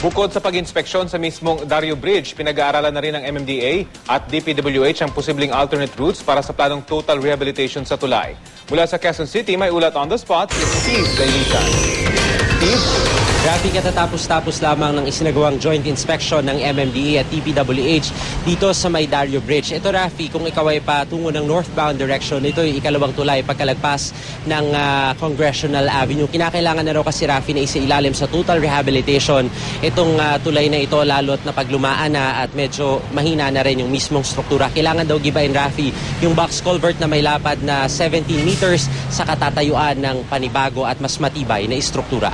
Bukod sa pag-inspeksyon sa mismong Dario Bridge, pinag-aaralan na rin ng MMDA at DPWH ang posibleng alternate routes para sa planong total rehabilitation sa tulay. Mula sa Quezon City, may ulat on the spot si Steve Dailitan. Steve? Rafi, katatapos-tapos lamang ng isinagawang joint inspection ng MMDA at DPWH dito sa may Dario Bridge. Ito, Rafi, kung ikaw ay patungo ng northbound direction, ito yung ikalawang tulay pagkalagpas ng Congressional Avenue. Kinakailangan na raw kasi, Rafi, na isailalim sa total rehabilitation itong tulay na ito, lalo't na paglumaan na at medyo mahina na rin yung mismong struktura. Kailangan daw gibain, Rafi, yung box culvert na may lapad na 17 meters sa katatayuan ng panibago at mas matibay na istruktura.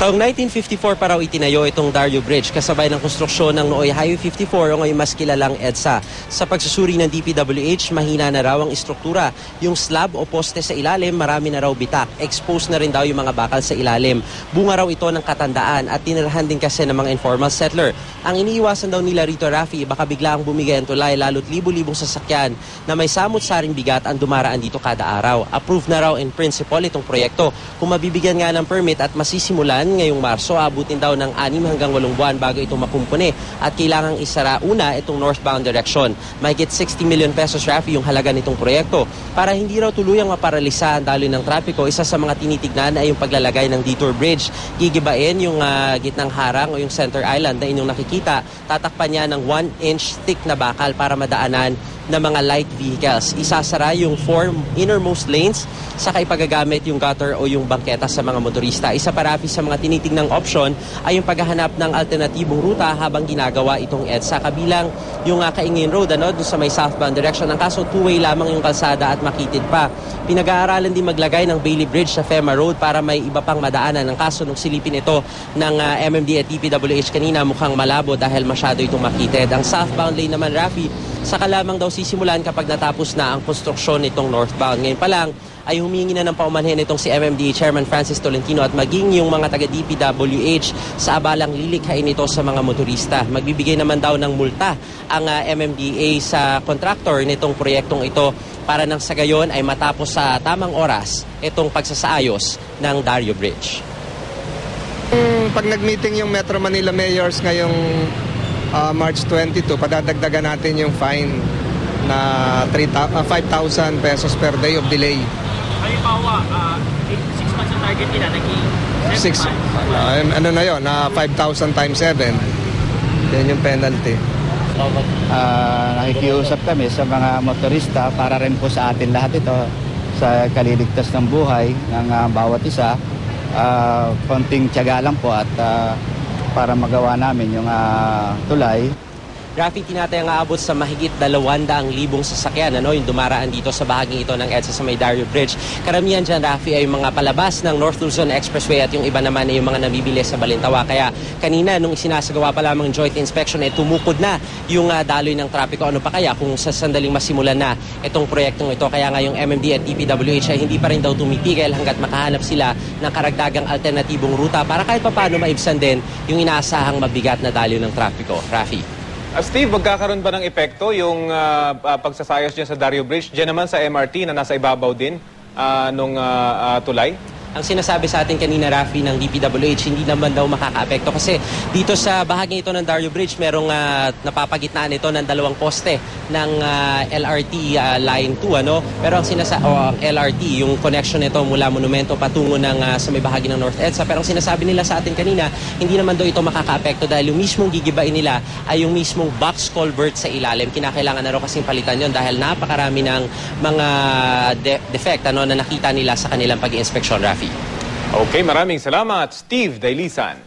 Taong 1954 pa raw itinayo itong Dario Bridge kasabay ng konstruksyon ng nooy Highway 54 o ngayon mas kilalang EDSA. Sa pagsusuri ng DPWH, mahina na raw ang istruktura. Yung slab o poste sa ilalim, marami na raw bitak. Exposed na rin daw yung mga bakal sa ilalim. Bunga raw ito ng katandaan at tinirahan din kasi ng mga informal settler. Ang iniiwasan daw nila rito, Rafi, baka biglang bumigay ang tulay lalo't libo-libong sasakyan na may samot-saring bigat ang dumaraan dito kada araw. Approved na raw in principle itong proyekto. Kung mabibigyan nga ng permit at masisimulan ngayong Marso, abutin daw ng 6 hanggang 8 buwan bago ito makumpuni at kailangang isara una itong northbound direction. Mahigit 60 million pesos, Rafi, yung halaga nitong proyekto. Para hindi raw tuluyang maparalisa ang daloy ng trapiko, isa sa mga tinitignan ay yung paglalagay ng detour bridge. Gigibain yung gitnang harang o yung center island na inyong nakikita. Tatakpan niya ng 1-inch thick na bakal para madaanan ng mga light vehicles. Isasara yung 4 innermost lanes saka ipagagamit yung gutter o yung bangketa sa mga motorista. Isa pa, Rafi, sa mga tinitingnang option ay yung paghahanap ng alternatibong ruta habang ginagawa itong EDSA. Kabilang yung Kaingin Road, dun sa may southbound direction. Ang kaso, two-way lamang yung kalsada at makitid pa. Pinag-aaralan din maglagay ng Bailey Bridge sa FEMA Road para may iba pang madaanan. Ang kaso, nung silipin ito ng MMD at DPWH kanina, mukhang malabo dahil masyado itong makitid. Ang southbound lane naman, Rafi, saka lamang daw sisimulan kapag natapos na ang konstruksyon nitong northbound. Ngayon pa lang ay humingi na ng paumanhin itong si MMDA Chairman Francis Tolentino at maging yung mga taga-DPWH sa abalang lilikhain ito sa mga motorista. Magbibigay naman daw ng multa ang MMDA sa contractor nitong proyektong ito para nang sa gayon ay matapos sa tamang oras itong pagsasaayos ng Dario Bridge. Pag nag-meeting yung Metro Manila Mayors ngayong March 22, padadagdagan natin yung fine na 5,000 pesos per day of delay. Halimbawa, 6 months ang target nila, naging 7 months. Ano na yun, 5,000 times 7. Yan yung penalty. Nakikiusap kami sa mga motorista para rin po sa atin lahat ito sa kaliligtas ng buhay ng bawat isa. Konting tiyaga lang po at para magawa namin yung tulay. Rafi, tinatayang aabot sa mahigit 200,000 sasakyan yung dumaraan dito sa bahaging ito ng EDSA sa may Dario Bridge. Karamihan dyan, Rafi, ay yung mga palabas ng North Luzon Expressway at yung iba naman ay yung mga nabibili sa Balintawa. Kaya kanina, nung isinasagawa pa lamang joint inspection, tumukod na yung daloy ng trapiko. Ano pa kaya kung sa sandaling masimulan na itong proyektong ito? Kaya nga yung MMD at DPWH ay hindi pa rin daw tumitigil hanggat makahanap sila ng karagdagang alternatibong ruta para kahit paano maibsan din yung inaasahang mabigat na daloy ng trapiko. Rafi. Steve, magkakaroon ba ng epekto yung pagsasayos dyan sa Dario Bridge? Diyan naman sa MRT na nasa ibabaw din nung tulay? Ang sinasabi sa atin kanina, Rafi, ng DPWH, hindi naman daw makaka-apekto kasi dito sa bahaging ito ng Dario Bridge, merong napapagitnaan ito ng 2 poste ng LRT Line 2, Pero ang ang LRT, yung connection nito mula Monumento patungo sa may bahagi ng North EDSA. Pero ang sinasabi nila sa atin kanina, hindi naman daw ito makaka-apekto dahil yung mismong gigibain nila ay yung mismong box culvert sa ilalim. Kinakailangan na raw kasing palitan yon dahil napakarami ng mga defect na nakita nila sa kanilang pag-inspeksyon, Rafi. Okay, maraming salamat, Steve Dailisan.